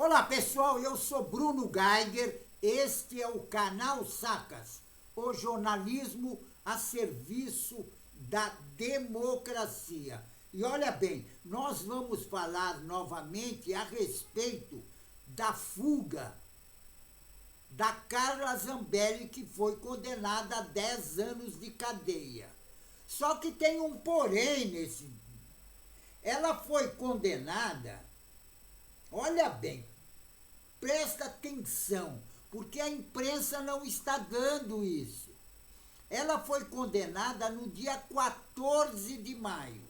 Olá pessoal, eu sou Bruno Geiger, este é o canal Sacas, o jornalismo a serviço da democracia. E olha bem, nós vamos falar novamente a respeito da fuga da Carla Zambelli, que foi condenada a 10 anos de cadeia. Só que tem um porém nesse. Ela foi condenada, olha bem, presta atenção, porque a imprensa não está dando isso. Ela foi condenada no dia 14 de maio,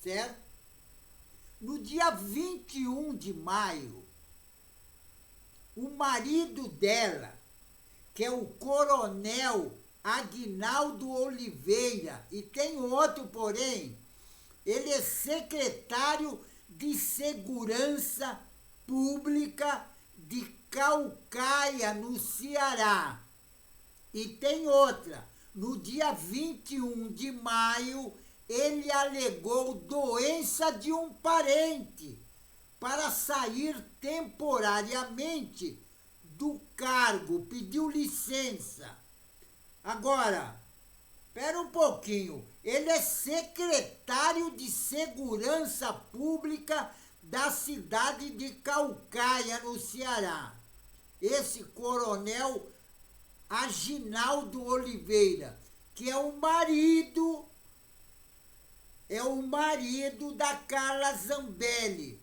certo? No dia 21 de maio, o marido dela, que é o coronel Aguinaldo Oliveira, e tem outro porém, ele é secretário de Segurança Pública de Caucaia, no Ceará. E tem outra, no dia 21 de maio, ele alegou doença de um parente para sair temporariamente do cargo, pediu licença. Agora, espera um pouquinho, ele é secretário de Segurança Pública da cidade de Caucaia, no Ceará. Esse coronel Aguinaldo Oliveira, que é o marido da Carla Zambelli.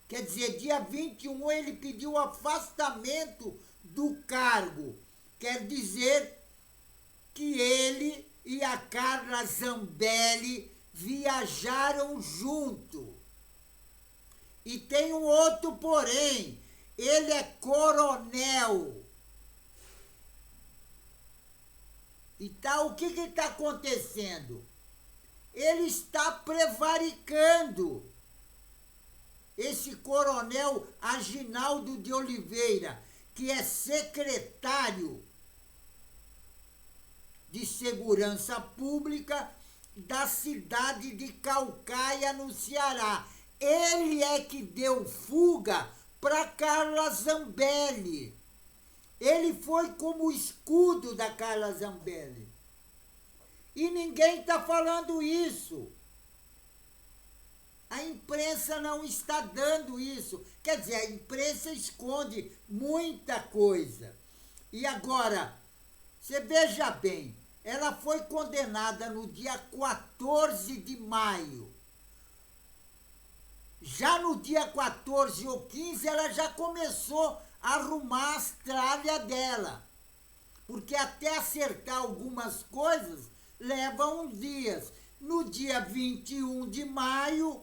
Quer dizer, dia 21 ele pediu afastamento do cargo. Quer dizer que ele e a Carla Zambelli viajaram junto. E tem um outro porém, ele é coronel. Então, o que está acontecendo? Ele está prevaricando. Esse coronel Aguinaldo de Oliveira, que é secretário de Segurança Pública da cidade de Caucaia, no Ceará. Ele é que deu fuga para Carla Zambelli. Ele foi como escudo da Carla Zambelli. E ninguém está falando isso. A imprensa não está dando isso. Quer dizer, a imprensa esconde muita coisa. E agora, você veja bem, ela foi condenada no dia 14 de maio. Já no dia 14 ou 15, ela já começou a arrumar as tralhas dela. Porque até acertar algumas coisas, leva uns dias. No dia 21 de maio,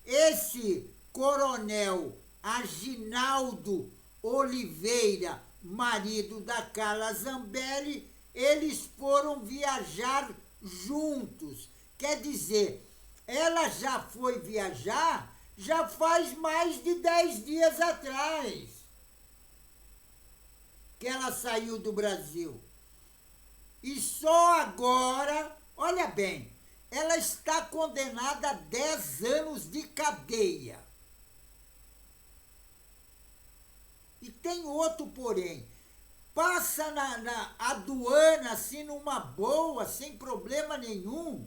esse coronel Aguinaldo Oliveira, marido da Carla Zambelli, eles foram viajar juntos. Quer dizer, ela já foi viajar já faz mais de 10 dias atrás que ela saiu do Brasil. E só agora, olha bem, ela está condenada a 10 anos de cadeia. E tem outro porém, passa na aduana assim numa boa, sem problema nenhum.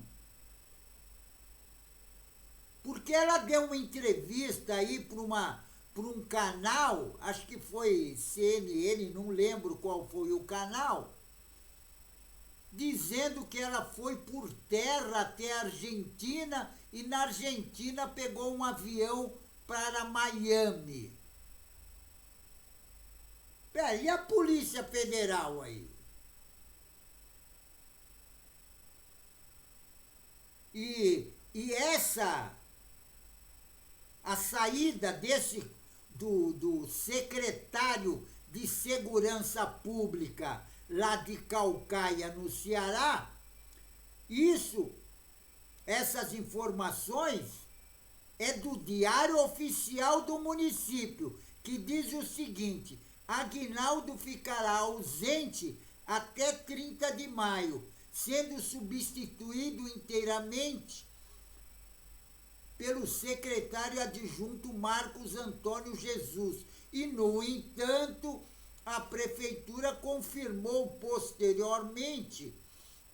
Porque ela deu uma entrevista aí para um canal, acho que foi CNN, não lembro qual foi o canal, dizendo que ela foi por terra até a Argentina e na Argentina pegou um avião para Miami. Peraí, e a Polícia Federal aí? E a saída do secretário de Segurança Pública lá de Caucaia, no Ceará, essas informações é do Diário Oficial do município, que diz o seguinte: Aguinaldo ficará ausente até 30 de maio, sendo substituído inteiramente pelo secretário adjunto Marcos Antônio Jesus. E, no entanto, a prefeitura confirmou posteriormente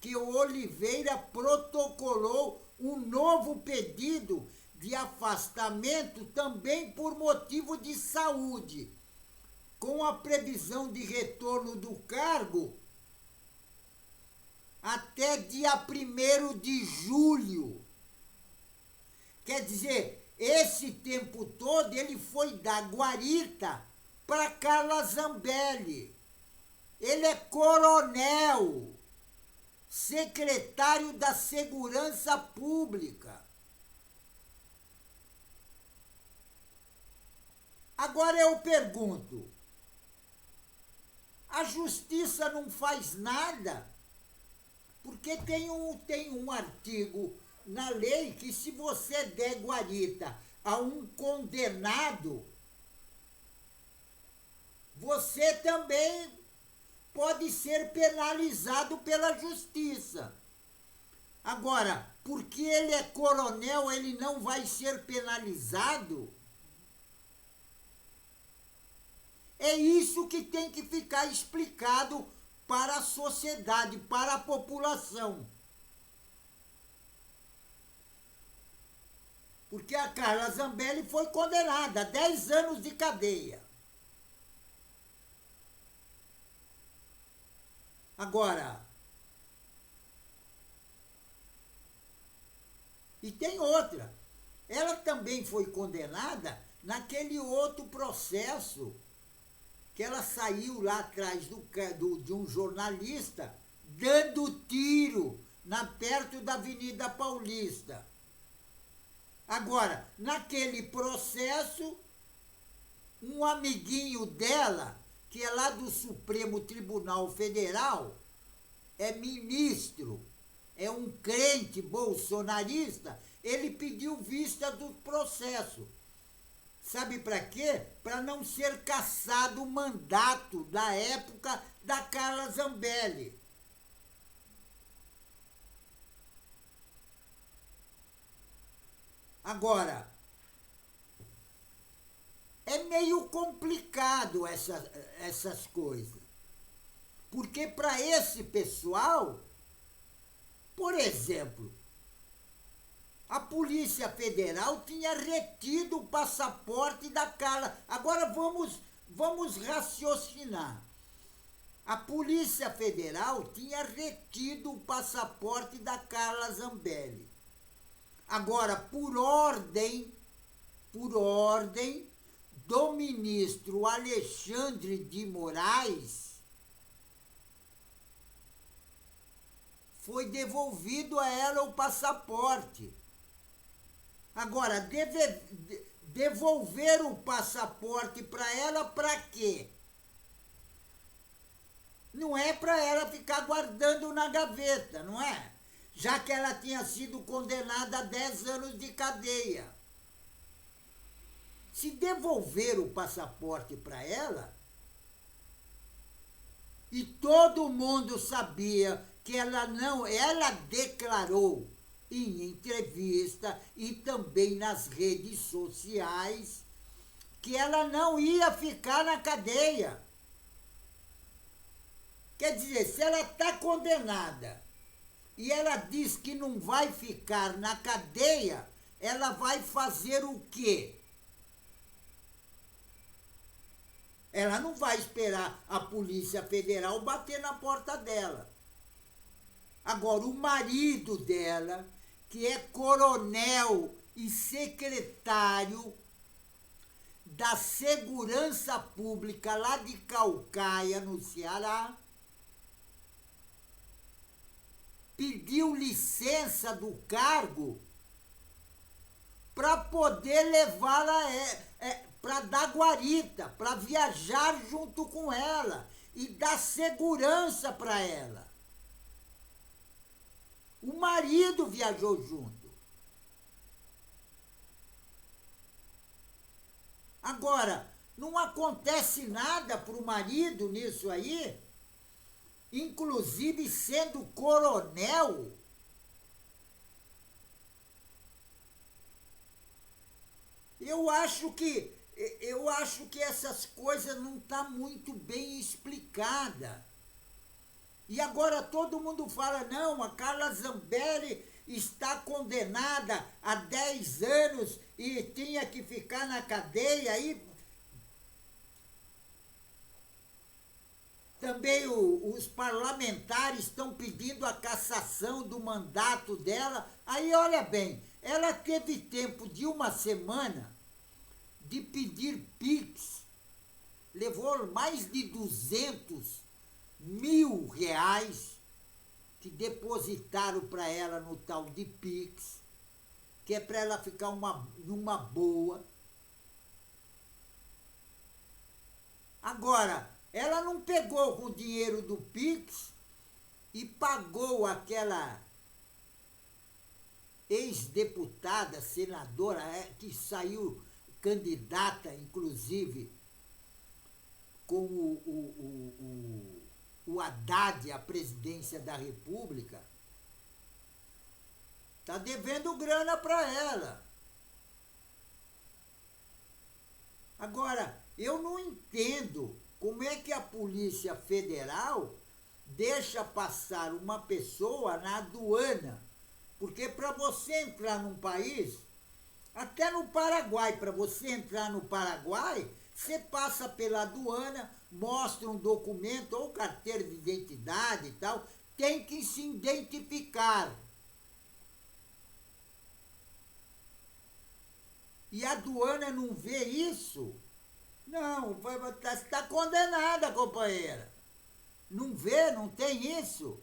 que o Oliveira protocolou um novo pedido de afastamento também por motivo de saúde, com a previsão de retorno do cargo até dia 1º de julho. Quer dizer, esse tempo todo ele foi da guarita para Carla Zambelli. Ele é coronel, secretário da Segurança Pública. Agora eu pergunto, a justiça não faz nada? Porque tem um artigo na lei que, se você der guarita a um condenado, você também pode ser penalizado pela justiça. Agora, porque ele é coronel, ele não vai ser penalizado? É isso que tem que ficar explicado para a sociedade, para a população. Porque a Carla Zambelli foi condenada a 10 anos de cadeia. Agora, e tem outra, ela também foi condenada naquele outro processo que ela saiu lá atrás de um jornalista dando tiro perto da Avenida Paulista. Agora, naquele processo, um amiguinho dela, que é lá do Supremo Tribunal Federal, é ministro, é um crente bolsonarista, ele pediu vista do processo. Sabe para quê? Para não ser cassado o mandato da época da Carla Zambelli. Agora, é meio complicado essas coisas. Porque para esse pessoal, por exemplo, a Polícia Federal tinha retido o passaporte da Carla. Agora vamos raciocinar. A Polícia Federal tinha retido o passaporte da Carla Zambelli. Agora, por ordem do ministro Alexandre de Moraes, foi devolvido a ela o passaporte. Agora, devolver o passaporte para ela para quê? Não é para ela ficar guardando na gaveta, não é? Já que ela tinha sido condenada a 10 anos de cadeia. Se devolver o passaporte para ela, e todo mundo sabia que ela declarou em entrevista e também nas redes sociais que ela não ia ficar na cadeia. Quer dizer, se ela está condenada e ela diz que não vai ficar na cadeia, ela vai fazer o quê? Ela não vai esperar a Polícia Federal bater na porta dela. Agora, o marido dela, que é coronel e secretário da Segurança Pública lá de Caucaia, no Ceará, pediu licença do cargo para poder levá-la, para dar guarita, para viajar junto com ela e dar segurança para ela. O marido viajou junto. Agora, não acontece nada para o marido nisso aí? Inclusive sendo coronel? Eu acho que essas coisas não estão muito bem explicadas. E agora todo mundo fala, não, a Carla Zambelli está condenada a 10 anos e tinha que ficar na cadeia. E também os parlamentares estão pedindo a cassação do mandato dela. Aí, olha bem, ela teve tempo de uma semana de pedir Pix, levou mais de 200.000 reais que depositaram para ela no tal de Pix, que é para ela ficar numa boa. Agora, ela não pegou com o dinheiro do Pix e pagou aquela ex-deputada, senadora, que saiu candidata, inclusive, com o Haddad à presidência da República, está devendo grana para ela. Agora, eu não entendo como é que a Polícia Federal deixa passar uma pessoa na aduana, porque para você entrar num país, até no Paraguai, para você entrar no Paraguai, você passa pela aduana, mostra um documento ou carteira de identidade e tal, tem que se identificar. E a aduana não vê isso? Não, está condenada, companheira. Não vê, não tem isso?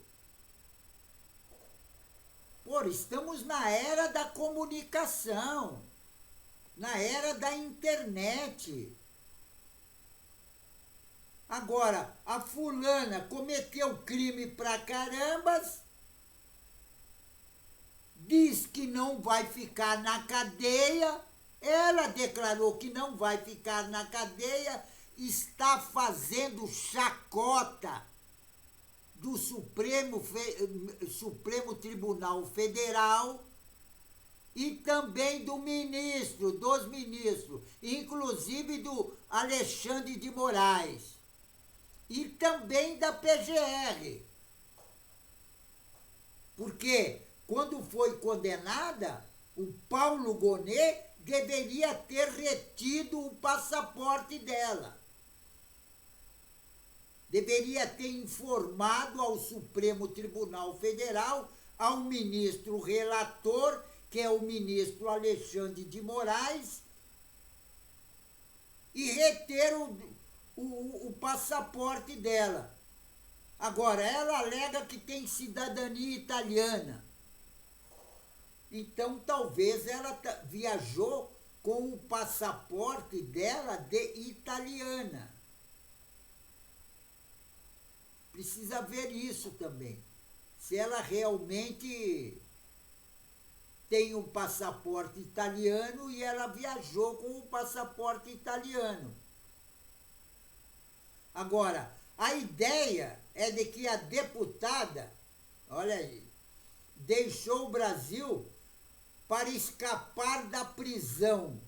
Pô, estamos na era da comunicação, na era da internet. Agora, a fulana cometeu crime pra carambas, diz que não vai ficar na cadeia, ela declarou que não vai ficar na cadeia, está fazendo chacota do Supremo Tribunal Federal e também dos ministros, inclusive do Alexandre de Moraes e também da PGR. Porque quando foi condenada, o Paulo Gonet deveria ter retido o passaporte dela. Deveria ter informado ao Supremo Tribunal Federal, ao ministro relator, que é o ministro Alexandre de Moraes, e reter o passaporte dela. Agora, ela alega que tem cidadania italiana. Então, talvez ela viajou com o passaporte dela de italiana. Precisa ver isso também. Se ela realmente tem um passaporte italiano e ela viajou com o passaporte italiano. Agora, a ideia é de que a deputada, olha aí, deixou o Brasil para escapar da prisão.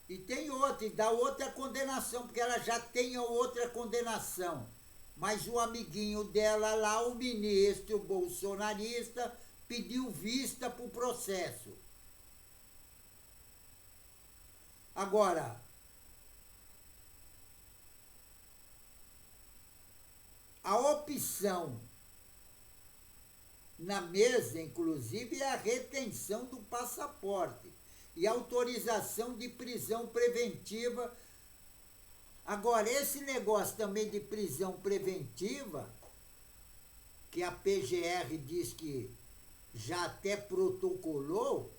E tem outra, e dá outra condenação, porque ela já tem outra condenação. Mas o amiguinho dela lá, o ministro bolsonarista, pediu vista para o processo. Agora, a opção na mesa, inclusive, é a retenção do passaporte e autorização de prisão preventiva. Agora, esse negócio também de prisão preventiva, que a PGR diz que já até protocolou,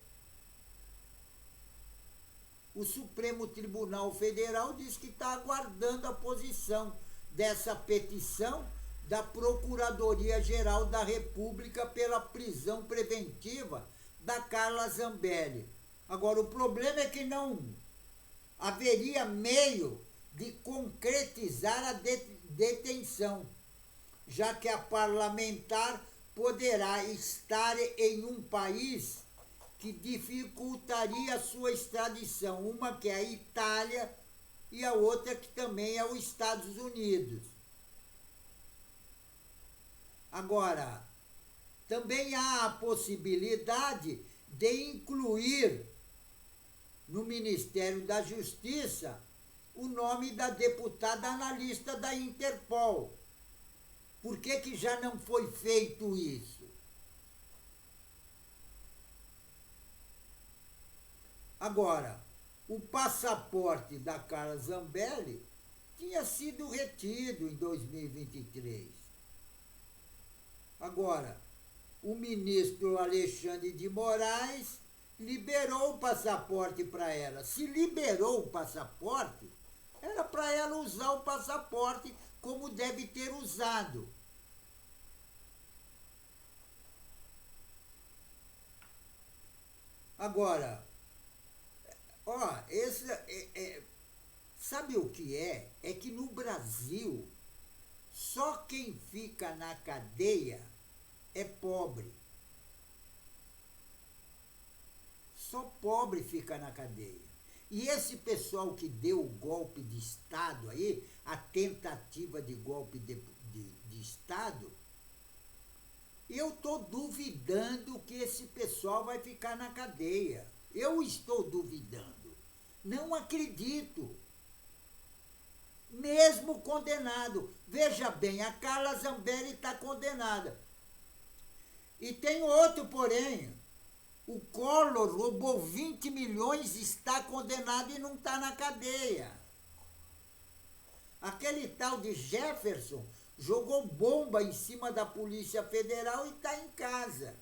o Supremo Tribunal Federal diz que está aguardando a posição dessa petição da Procuradoria-Geral da República pela prisão preventiva da Carla Zambelli. Agora, o problema é que não haveria meio de concretizar a detenção, já que a parlamentar poderá estar em um país que dificultaria a sua extradição. Uma que é a Itália e a outra que também é os Estados Unidos. Agora, também há a possibilidade de incluir no Ministério da Justiça o nome da deputada analista da Interpol. Por que já não foi feito isso? Agora, o passaporte da Carla Zambelli tinha sido retido em 2023. Agora, o ministro Alexandre de Moraes liberou o passaporte para ela. Se liberou o passaporte, era para ela usar o passaporte como deve ter usado. Agora, sabe o que é? É que no Brasil, só quem fica na cadeia é pobre. Só pobre fica na cadeia. E esse pessoal que deu o golpe de Estado aí, a tentativa de golpe de Estado, eu estou duvidando que esse pessoal vai ficar na cadeia. Eu estou duvidando. Não acredito. Mesmo condenado. Veja bem, a Carla Zambelli está condenada. E tem outro, porém. O Collor roubou 20 milhões, está condenado e não está na cadeia. Aquele tal de Jefferson jogou bomba em cima da Polícia Federal e está em casa.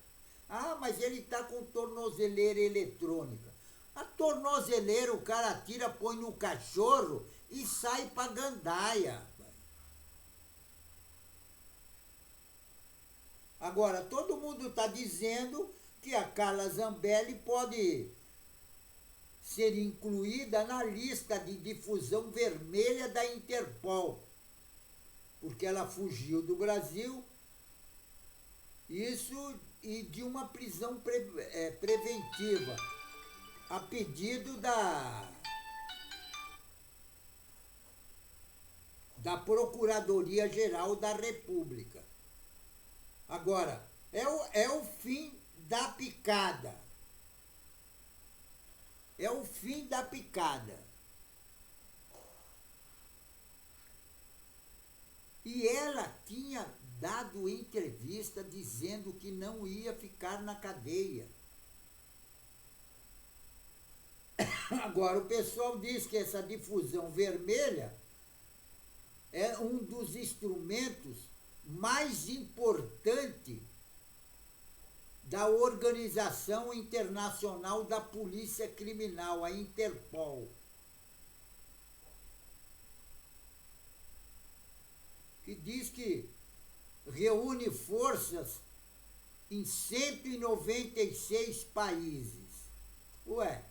Ah, mas ele está com tornozeleira eletrônica. A tornozeleira o cara tira, põe no cachorro e sai pra gandaia. Agora, todo mundo está dizendo que a Carla Zambelli pode ser incluída na lista de difusão vermelha da Interpol, porque ela fugiu do Brasil, isso e de uma prisão preventiva, a pedido da Procuradoria-Geral da República. Agora, é o fim da picada. É o fim da picada. E ela tinha dado entrevista dizendo que não ia ficar na cadeia. Agora, o pessoal diz que essa difusão vermelha é um dos instrumentos mais importantes da Organização Internacional da Polícia Criminal, a Interpol, que diz que reúne forças em 196 países. Ué,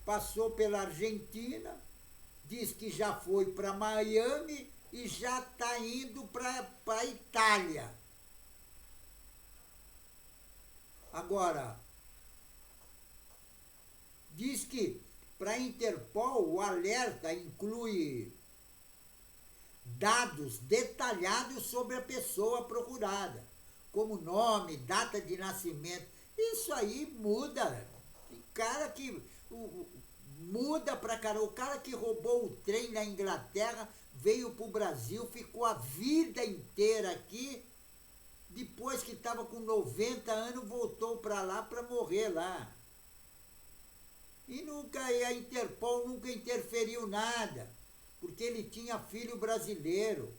passou pela Argentina, diz que já foi para Miami e já está indo para a Itália. Agora, diz que para a Interpol o alerta inclui dados detalhados sobre a pessoa procurada, como nome, data de nascimento. Isso aí muda. Tem cara que muda pra caramba. O cara que roubou o trem na Inglaterra veio pro Brasil, ficou a vida inteira aqui. Depois que estava com 90 anos, voltou para lá para morrer lá. E a Interpol nunca interferiu nada, porque ele tinha filho brasileiro.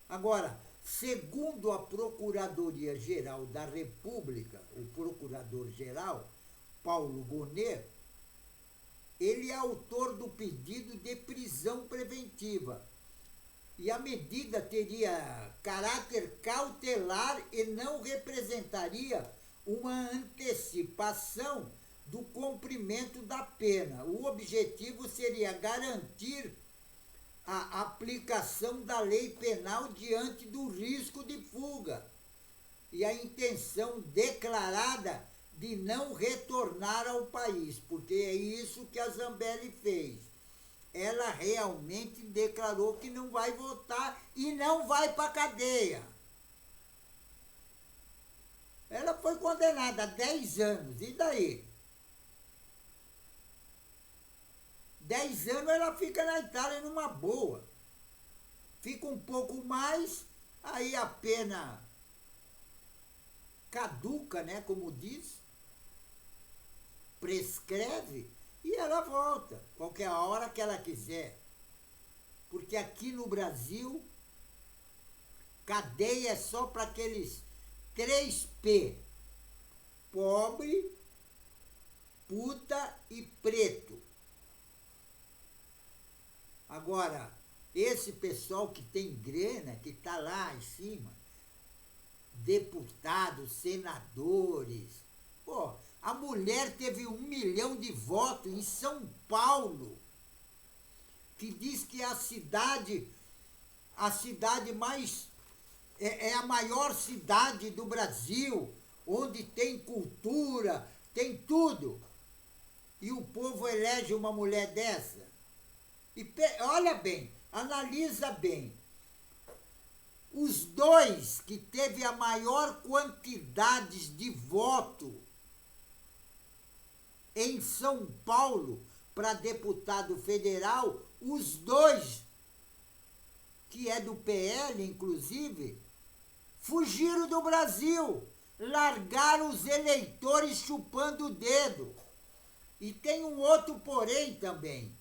Agora, segundo a Procuradoria-Geral da República, o Procurador-Geral, Paulo Gonet, ele é autor do pedido de prisão preventiva. E a medida teria caráter cautelar e não representaria uma antecipação do cumprimento da pena. O objetivo seria garantir a aplicação da lei penal diante do risco de fuga e a intenção declarada de não retornar ao país, porque é isso que a Zambelli fez. Ela realmente declarou que não vai votar e não vai para a cadeia. Ela foi condenada a 10 anos, e daí? 10 anos ela fica na Itália numa boa. Fica um pouco mais, aí a pena caduca, né, como diz, prescreve e ela volta qualquer hora que ela quiser. Porque aqui no Brasil, cadeia é só para aqueles 3P: pobre, puta e preto. Agora, esse pessoal que tem grana, que está lá em cima, deputados, senadores. Pô, a mulher teve 1 milhão de votos em São Paulo, que diz que é a cidade mais... é a maior cidade do Brasil, onde tem cultura, tem tudo. E o povo elege uma mulher dessa. E olha bem, analisa bem. Os dois que teve a maior quantidade de voto em São Paulo para deputado federal, os dois, que é do PL, inclusive, fugiram do Brasil, largaram os eleitores chupando o dedo. E tem um outro porém também.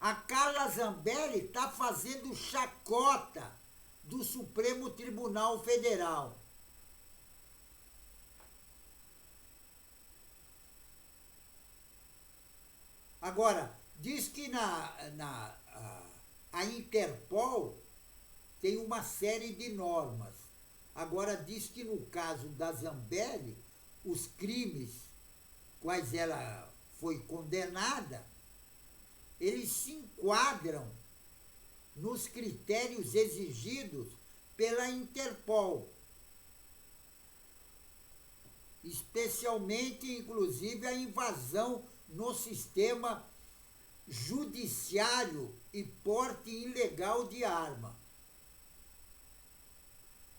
A Carla Zambelli está fazendo chacota do Supremo Tribunal Federal. Agora, diz que a Interpol tem uma série de normas. Agora, diz que no caso da Zambelli, os crimes quais ela foi condenada, eles se enquadram nos critérios exigidos pela Interpol. Especialmente, inclusive, a invasão no sistema judiciário e porte ilegal de arma.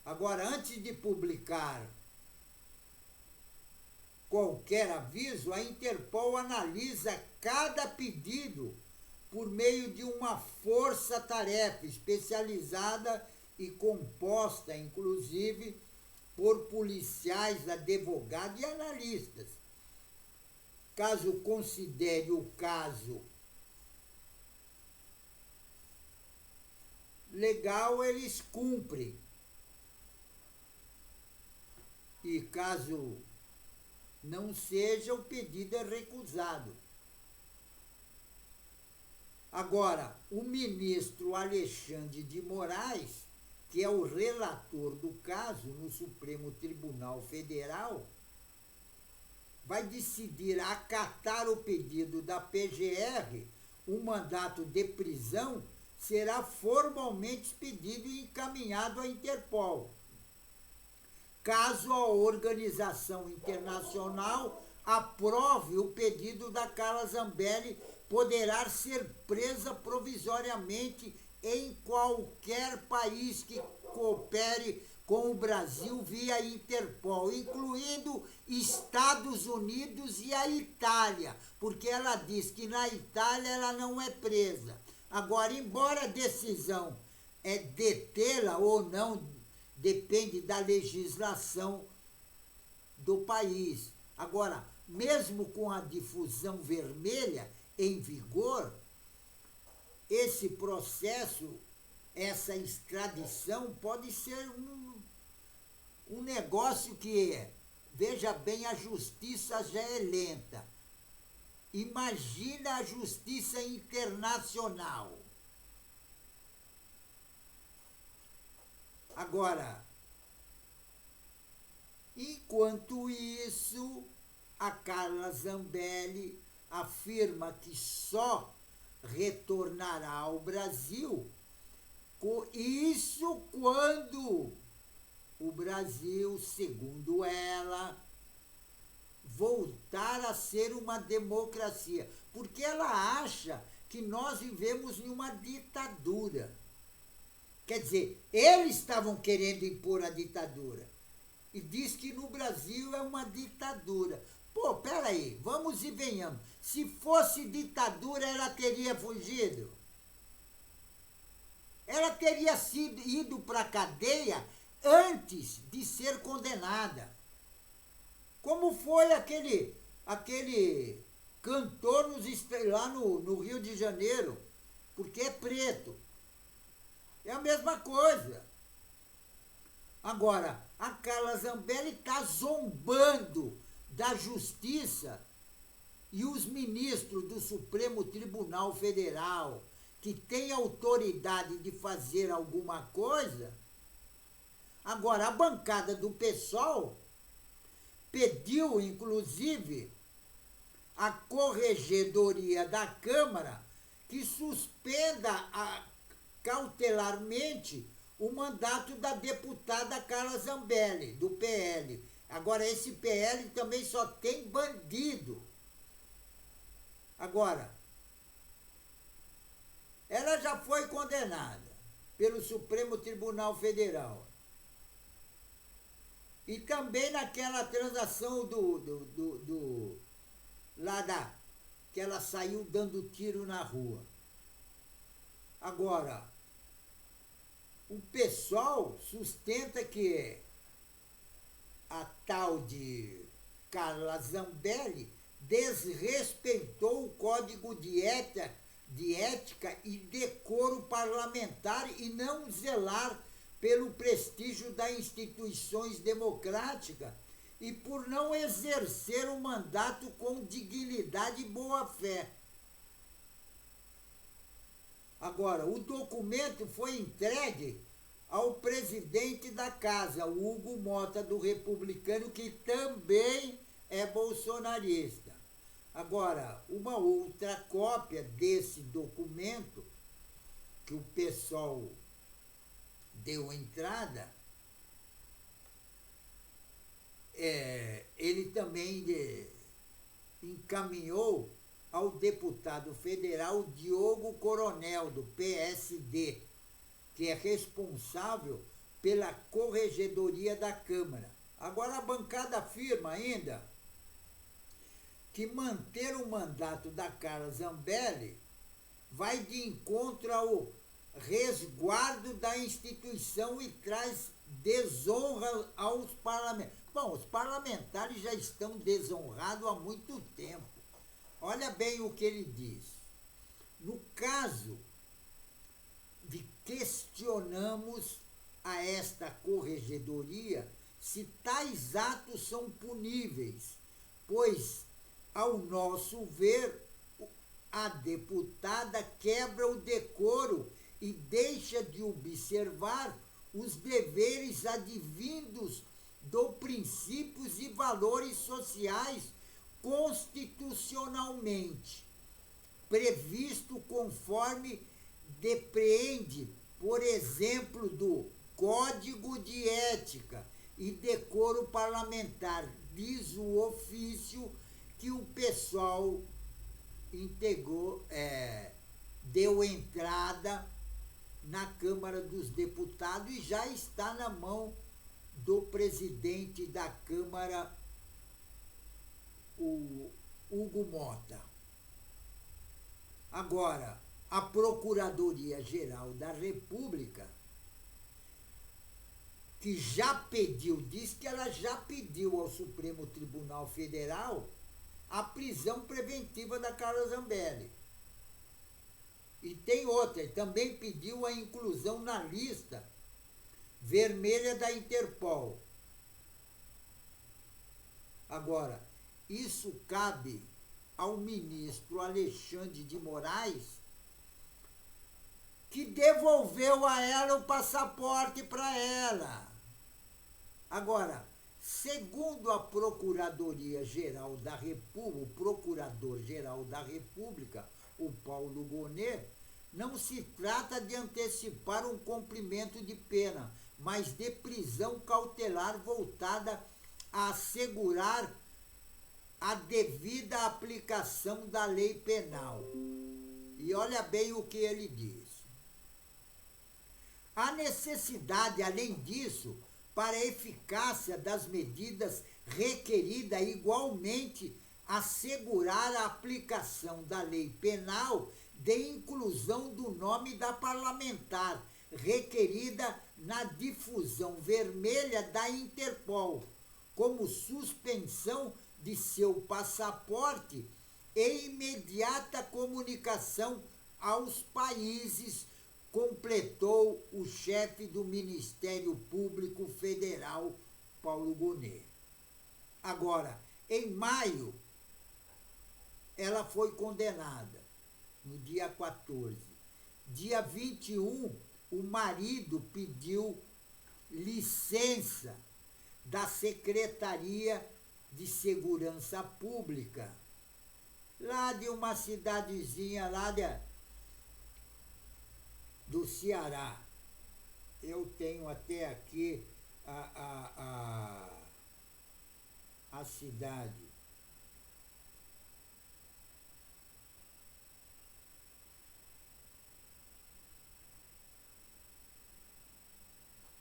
Agora, antes de publicar qualquer aviso, a Interpol analisa cada pedido por meio de uma força-tarefa especializada e composta, inclusive, por policiais, advogados e analistas. Caso considere o caso legal, eles cumprem. E caso não seja, o pedido é recusado. Agora, o ministro Alexandre de Moraes, que é o relator do caso no Supremo Tribunal Federal, vai decidir acatar o pedido da PGR. O mandato de prisão será formalmente expedido e encaminhado à Interpol. Caso a organização internacional aprove o pedido da Carla Zambelli, poderá ser presa provisoriamente em qualquer país que coopere com o Brasil via Interpol, incluindo Estados Unidos e a Itália, porque ela diz que na Itália ela não é presa. Agora, embora a decisão é detê-la ou não, depende da legislação do país. Agora, mesmo com a difusão vermelha em vigor, esse processo, essa extradição pode ser um negócio que, veja bem, a justiça já é lenta. Imagina a justiça internacional. Agora, enquanto isso, a Carla Zambelli afirma que só retornará ao Brasil, isso quando o Brasil, segundo ela, voltar a ser uma democracia, porque ela acha que nós vivemos em uma ditadura. Quer dizer, eles estavam querendo impor a ditadura. E diz que no Brasil é uma ditadura. Pô, peraí, vamos e venhamos. Se fosse ditadura, ela teria fugido. Ela teria ido para a cadeia antes de ser condenada. Como foi aquele cantor lá no Rio de Janeiro, porque é preto. É a mesma coisa. Agora, a Carla Zambelli está zombando da justiça e os ministros do Supremo Tribunal Federal, que têm autoridade de fazer alguma coisa. Agora, a bancada do PSOL pediu, inclusive, a Corregedoria da Câmara que suspenda cautelarmente o mandato da deputada Carla Zambelli, do PL. Agora, esse PL também só tem bandido. Agora, ela já foi condenada pelo Supremo Tribunal Federal. E também naquela transação que ela saiu dando tiro na rua. Agora, o pessoal sustenta que a tal de Carla Zambelli desrespeitou o Código de Ética e Decoro Parlamentar e não zelar pelo prestígio das instituições democráticas e por não exercer o mandato com dignidade e boa-fé. Agora, o documento foi entregue ao presidente da casa, o Hugo Mota, do Republicano, que também é bolsonarista. Agora, uma outra cópia desse documento, que o pessoal deu entrada, ele também encaminhou ao deputado federal Diogo Coronel, do PSD, que é responsável pela Corregedoria da Câmara. Agora, a bancada afirma ainda que manter o mandato da Carla Zambelli vai de encontro ao resguardo da instituição e traz desonra aos parlamentares. Bom, os parlamentares já estão desonrados há muito tempo. Olha bem o que ele diz. No caso de questionamos a esta corregedoria se tais atos são puníveis, pois, ao nosso ver, a deputada quebra o decoro e deixa de observar os deveres advindos dos princípios e valores sociais constitucionalmente previsto conforme depreende, por exemplo, do Código de Ética e Decoro Parlamentar, diz o ofício que o pessoal deu entrada na Câmara dos Deputados e já está na mão do presidente da Câmara, o Hugo Mota. Agora, a Procuradoria-Geral da República, que já pediu, diz que ela já pediu ao Supremo Tribunal Federal a prisão preventiva da Carla Zambelli. E tem outra, também pediu a inclusão na lista vermelha da Interpol. Agora, isso cabe ao ministro Alexandre de Moraes, que devolveu a ela o passaporte para ela. Agora, segundo a Procuradoria-Geral da República, o Procurador-Geral da República, o Paulo Gonet, não se trata de antecipar um cumprimento de pena, mas de prisão cautelar voltada a assegurar a devida aplicação da lei penal. E olha bem o que ele diz. Há necessidade, além disso, para a eficácia das medidas requerida igualmente assegurar a aplicação da lei penal de inclusão do nome da parlamentar, requerida na difusão vermelha da Interpol, como suspensão de seu passaporte e imediata comunicação aos países, completou o chefe do Ministério Público Federal, Paulo Gonet. Agora, em maio, ela foi condenada, no dia 14. Dia 21, o marido pediu licença da Secretaria de Segurança Pública, lá de uma cidadezinha lá do Ceará. Eu tenho até aqui a cidade.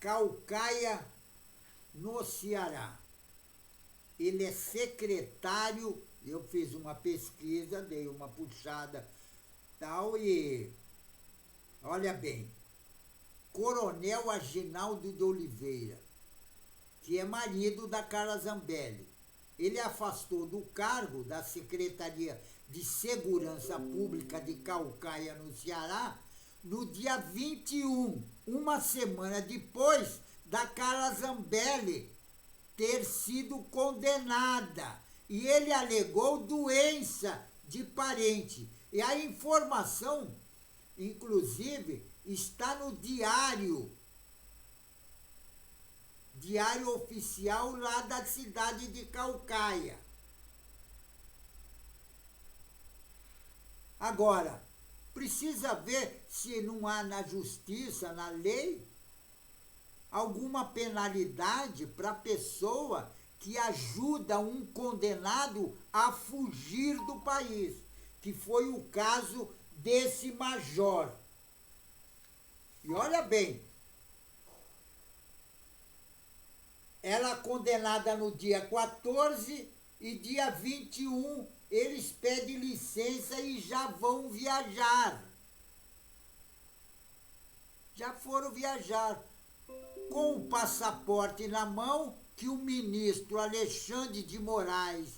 Caucaia, no Ceará. Ele é secretário, eu fiz uma pesquisa, dei uma puxada tal, e olha bem, Coronel Aginaldo de Oliveira, que é marido da Carla Zambelli. Ele afastou do cargo da Secretaria de Segurança Pública de Caucaia, no Ceará, no dia 21, uma semana depois da Carla Zambelli ter sido condenada. E ele alegou doença de parente. E a informação, inclusive, está no diário oficial lá da cidade de Caucaia. Agora, precisa ver se não há na justiça, na lei, alguma penalidade para a pessoa que ajuda um condenado a fugir do país, que foi o caso desse major. E olha bem, ela condenada no dia 14 e dia 21 eles pedem licença e já vão viajar. Já foram viajar com o passaporte na mão que o ministro Alexandre de Moraes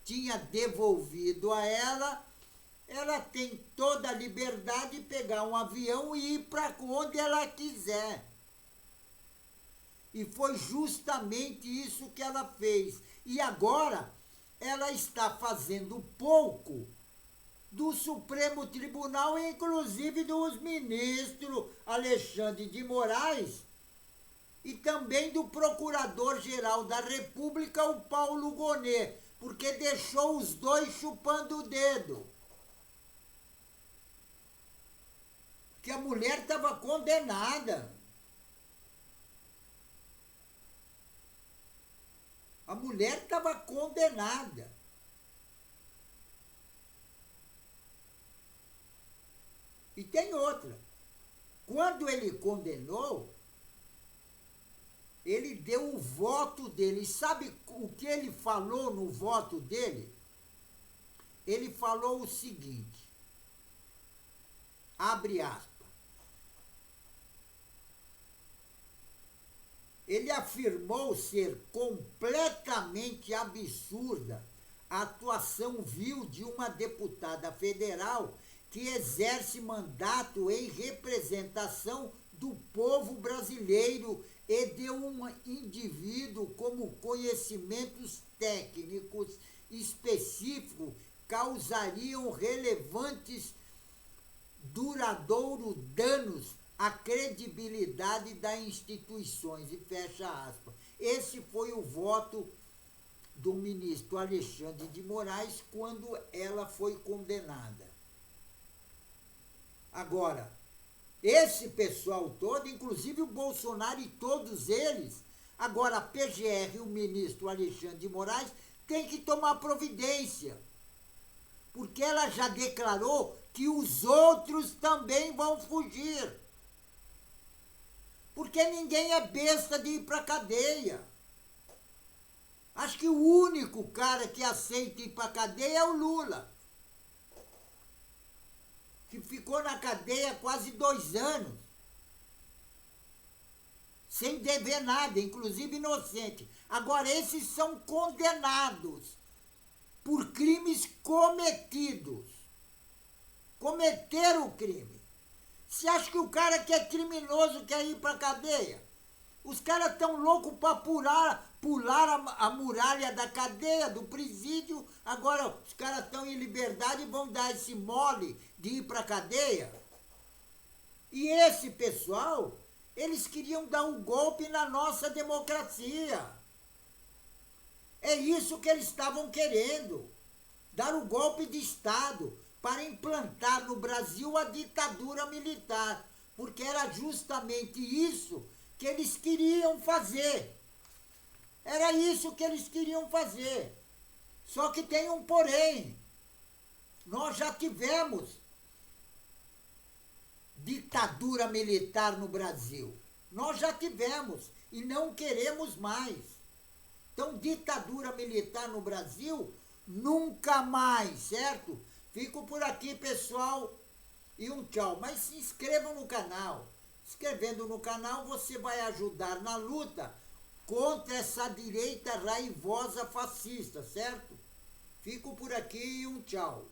tinha devolvido a ela. Ela tem toda a liberdade de pegar um avião e ir para onde ela quiser. E foi justamente isso que ela fez. E agora ela está fazendo pouco do Supremo Tribunal, inclusive dos ministros Alexandre de Moraes e também do Procurador-Geral da República, o Paulo Gonet, porque deixou os dois chupando o dedo. Porque a mulher estava condenada. A mulher estava condenada. E tem outra. Quando ele condenou, ele deu o voto dele. E sabe o que ele falou no voto dele? Ele falou o seguinte, abre aspas, ele afirmou ser completamente absurda a atuação vil de uma deputada federal que exerce mandato em representação do povo brasileiro e de um indivíduo como conhecimentos técnicos específicos causariam relevantes, duradouros danos à credibilidade das instituições, e fecha aspas. Esse foi o voto do ministro Alexandre de Moraes quando ela foi condenada. Agora, esse pessoal todo, inclusive o Bolsonaro e todos eles, agora a PGR e o ministro Alexandre de Moraes tem que tomar providência, porque ela já declarou que os outros também vão fugir. Porque ninguém é besta de ir para a cadeia. Acho que o único cara que aceita ir para a cadeia é o Lula, que ficou na cadeia quase 2 anos, sem dever nada, inclusive inocente. Agora, esses são condenados por crimes cometidos. Cometeram o crime. Você acha que o cara que é criminoso quer ir para a cadeia? Os caras estão loucos para pular a muralha da cadeia, do presídio. Agora os caras estão em liberdade e vão dar esse mole de ir para a cadeia. E esse pessoal, eles queriam dar um golpe na nossa democracia. É isso que eles estavam querendo. Dar o golpe de Estado para implantar no Brasil a ditadura militar. Porque era justamente isso que eles queriam fazer. Era isso que eles queriam fazer. Só que tem um porém. Nós já tivemos ditadura militar no Brasil. Nós já tivemos e não queremos mais. Então, ditadura militar no Brasil, nunca mais, certo? Fico por aqui, pessoal, e um tchau. Mas se inscrevam no canal. Se inscrevendo no canal, você vai ajudar na luta contra essa direita raivosa fascista, certo? Fico por aqui e um tchau.